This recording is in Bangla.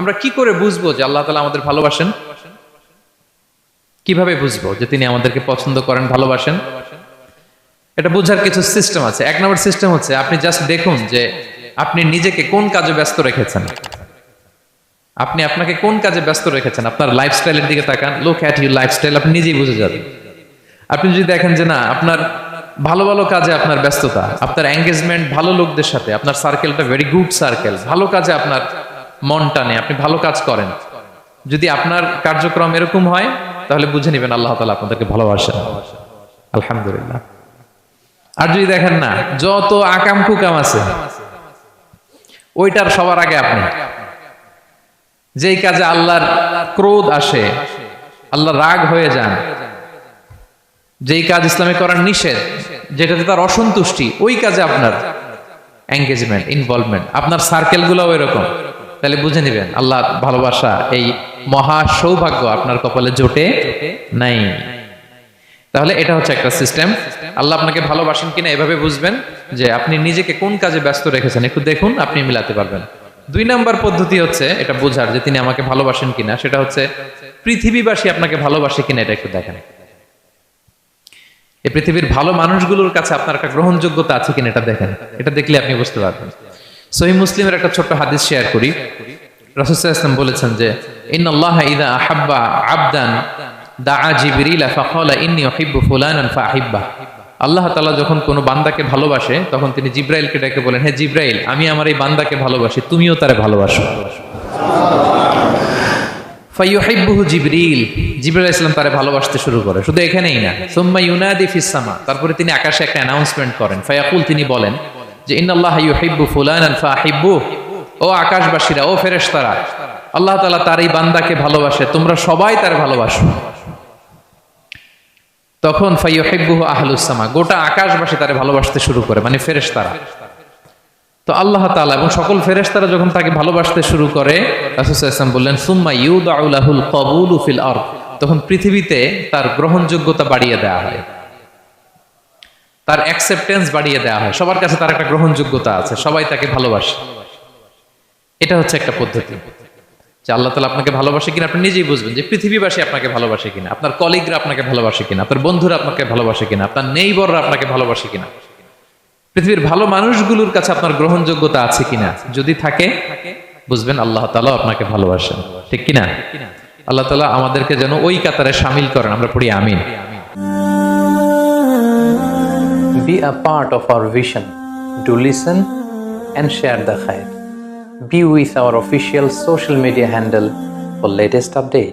আমরা কি করে বুঝবো যে আল্লাহ তাআলা আমাদের ভালোবাসেন? কিভাবে বুঝবো যে তিনি আমাদেরকে পছন্দ করেন, ভালোবাসেন? এটা বোঝার কিছু সিস্টেম আছে। এক নম্বর সিস্টেম হচ্ছে আপনি জাস্ট দেখুন যে আপনি নিজেকে কোন কাজে ব্যস্ত রেখেছেন। আপনি আপনাকে কোন কাজে ব্যস্ত রেখেছেন, আপনার লাইফস্টাইলের দিকে তাকান, লুক অ্যাট ইউর লাইফস্টাইল, আপনি নিজেই বুঝে যাবেন। আপনি যদি দেখেন যে না, আপনার ভালো ভালো কাজে আপনার ব্যস্ততা, আপনার এঙ্গেজমেন্ট ভালো লোকদের সাথে, আপনার সার্কেলটা ভেরি গুড সার্কেল, ভালো কাজে আপনার মন টানে, আপনি ভালো কাজ করেন, যদি আপনার কার্যক্রম এরকম হয়, তাহলে বুঝে নেবেন আল্লাহ তাআলা আপনাদেরকে ভালোবাসেন। আলহামদুলিল্লাহ। আর যদি দেখেন না, যত আকাম কুকাম আছে ওইটার সবার আগে আপনি, যেই কাজে আল্লাহর ক্রোধ আসে, আল্লাহ রাগ হয়ে যান, যেই কাজ ইসলামে করার নিষেধ, যেটাতে তার অসন্তুষ্টি, ওই কাজে আপনার এঙ্গেজমেন্ট, ইনভলভমেন্ট, আপনার সার্কেল গুলো এরকম, তাহলে বুঝে নিবেন আল্লাহ ভালোবাসা, এই মহা সৌভাগ্য আপনার কপালে জোটে নাই। তাহলে এটা হচ্ছে একটা সিস্টেম। আল্লাহ আপনাকে ভালোবাসেন কিনা এভাবে বুঝবেন যে আপনি নিজেকে কোন কাজে ব্যস্ত রেখেছেন, একটু দেখুন, আপনি মিলাতে পারবেন। 2 নাম্বার পদ্ধতি হচ্ছে এটা বোঝার যে তিনি আমাকে ভালোবাসেন কিনা, সেটা হচ্ছে পৃথিবীবাসী আপনাকে ভালোবাসে কিনা, এটা একটু দেখেন। এই পৃথিবীর ভালো মানুষগুলোর কাছে আপনার একটা গ্রহণযোগ্যতা আছে কিনা, এটা দেখেন। এটা দেখলে আপনি বুঝতে পারবেন। সহিহ মুসলিমের একটা ছোট্ট হাদিস শেয়ার করি। রাসূল সাল্লাল্লাহু আলাইহি ওয়াসাল্লাম বলেছেন যে ইন্নাল্লাহা ইযা আহাব্বা আবদান দাআ জিবরিল ফাকালা ইন্নী উহিব্বু ফুলানান ফাহিব্বা। আল্লাহ তাআলা যখন কোনো বান্দাকে ভালোবাসে, তখন তিনি জিবরাইলকে ডেকে বলেন, হে জিবরাইল, আমি আমার এই বান্দাকে ভালোবাসি, তুমিও তারে ভালোবাসো। ফায়ুহিব্বুহু জিবরিল, জিবরাইল আলাইহিস সালাম তারে ভালোবাসতে শুরু করে। শুধু এখানেই না, সুম্মা ইউনাদি ফিস সামা, তারপরে তিনি আকাশে একটা অ্যানাউন্সমেন্ট করেন। ফায়াকুল, তিনি বলেন যে ইন্নাল্লাহা ইউহিব্বু ফুলানান ফাহিব্বু, ও আকাশবাসীরা, ও ফেরেশতারা, আল্লাহ তাআলা তার এই বান্দাকে ভালোবাসে, তোমরা সবাই তার ভালোবাসো। তখন ফায়ুহিব্বুহু আহলুস সামা, গোটা আকাশবাসী তারে ভালোবাসতে শুরু করে, মানে ফেরেশতারা। তো আল্লাহ তাআলা এবং সকল ফেরেশতারা যখন তাকে ভালোবাসতে শুরু করে, রাসূল সাল্লাল্লাহু আলাইহি ওয়াসাল্লাম বললেন সুম্মা ইউদাউ লাহুল কবুলু ফিল আরদ, তখন পৃথিবীতে তার গ্রহণযোগ্যতা বাড়িয়ে দেওয়া হয়, তার অ্যাকসেপ্টেন্স বাড়িয়ে দেওয়া হয়, সবার কাছে তার একটা গ্রহণযোগ্যতা আছে, সবাই তাকে ভালোবাসে। এটা হচ্ছে একটা পদ্ধতি যে আল্লাহ তাআলা আপনাকে ভালোবাসে কিনা আপনি নিজেই বুঝবেন, যে পৃথিবীবাসী আপনাকে ভালোবাসে কিনা, আপনার কলিগরা আপনাকে ভালোবাসে কিনা, আপনার বন্ধুরা আপনাকে ভালোবাসে কিনা, আপনার নেইবররা আপনাকে ভালোবাসে কিনা, পৃথিবীর ভালো মানুষগুলোর কাছে আপনার গ্রহণযোগ্যতা আছে কিনা। যদি থাকে, বুঝবেন আল্লাহ তাআলা আপনাকে ভালোবাসেন। ঠিক কিনা? আল্লাহ তাআলা আমাদেরকে যেন ওই কাতারে শামিল করেন, আমরা পড়ি আমিন। Be a part of our vision. Do listen and share the khair. Be with our official social media handle for latest updates.